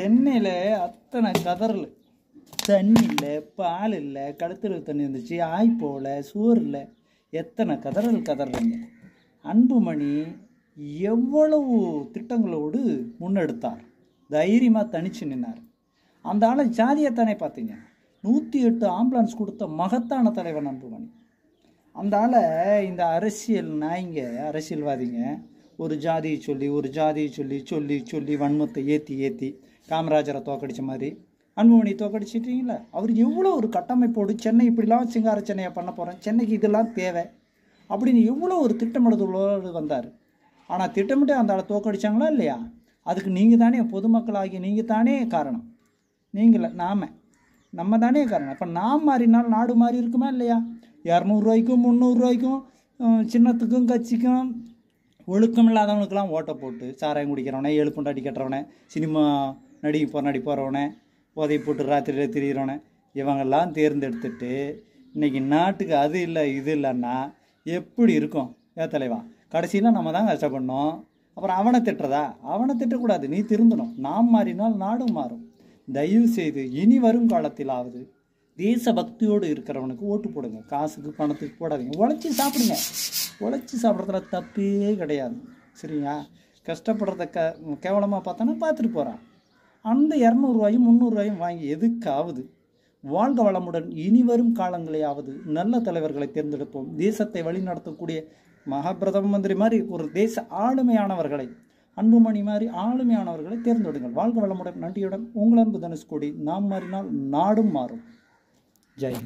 சென்னையில் அத்தனை கதறல், தண்ணி இல்லை, பால் இல்லை, கழுத்தில் தண்ணி இருந்துச்சு, ஆய் போல, சோறு இல்லை, எத்தனை கதறலைங்க. அன்புமணி எவ்வளவு திட்டங்களோடு முன்னெடுத்தார், தைரியமாக தனிச்சு நின்னார். அந்த ஆளை ஜாதியத்தானே பார்த்தீங்க. 108 ஆம்புலன்ஸ் கொடுத்த மகத்தான தலைவன் அன்புமணி. அந்த ஆளை இந்த அரசியல் நாய்ங்க, அரசியல்வாதிங்க ஒரு ஜாதியை சொல்லி வன்மத்தை ஏற்றி காமராஜரை தோக்கடித்த மாதிரி அன்புமணி தோக்கடிச்சிட்டீங்களா? அவர் எவ்வளோ ஒரு கட்டமைப்போடு சென்னை இப்படிலாம் சிங்கார சென்னையை பண்ண போகிறேன், சென்னைக்கு இதெல்லாம் தேவை அப்படின்னு எவ்வளோ ஒரு திட்டமிடுதலோடு வந்தார். ஆனால் திட்டமிட்டு அந்த ஆளை தோக்கடிச்சாங்களா இல்லையா? அதுக்கு நீங்கள் தானே, பொதுமக்களாகிய நீங்கள் தானே காரணம். நீங்கள நம்ம தானே காரணம். இப்போ நாம் மாறினால் நாடு மாறி இருக்குமா இல்லையா? 200 ரூபாய்க்கும் 300 ரூபாய்க்கும் சின்னத்துக்கும் கட்சிக்கும் ஒழுக்கம் இல்லாதவனுக்கெல்லாம் ஓட்டை போட்டு சாராயம் குடிக்கிறவனே, எழுப்புண்டாடி கட்டுறவனே, சினிமா நடி போகிறவனே, போதை போட்டு ராத்திரியில் திரிகிறவனே, இவங்கெல்லாம் தேர்ந்தெடுத்துட்டு இன்றைக்கி நாட்டுக்கு அது இல்லை இது இல்லைன்னா எப்படி இருக்கும்? தலைவா, கடைசியில் நம்ம தான் கஷ்டப்படணும். அப்புறம் அவனை திட்டக்கூடாது, நீ திருந்தணும். நாம் மாறினால் நாடும் மாறும். தயவு செய்து இனி வரும் காலத்திலாவது தேசபக்தியோடு இருக்கிறவனுக்கு ஓட்டு போடுங்க. காசுக்கு பணத்துக்கு போடாதீங்க. உழைச்சி சாப்பிட்றதுல தப்பே கிடையாது. சரியா? கஷ்டப்படுறத கேவலமாக பார்த்தானா பார்த்துட்டு போகிறான். அந்த 200 ரூபாயும் 300 ரூபாயும் வாங்கி எதுக்காவது வாழ்க வளமுடன் இனி வரும் காலங்களையாவது நல்ல தலைவர்களை தேர்ந்தெடுப்போம். தேசத்தை வழிநடத்தக்கூடிய பிரதம மந்திரி மாதிரி ஒரு தேச ஆளுமையானவர்களை, அன்புமணி மாதிரி ஆளுமையானவர்களை தேர்ந்தெடுங்கள். வாழ்க வளமுடன். நன்றியுடன் உங்கள் அன்பு தனுஷ்கோடி. நாம் மாறினால் நாடும் மாறும். ஜெய்.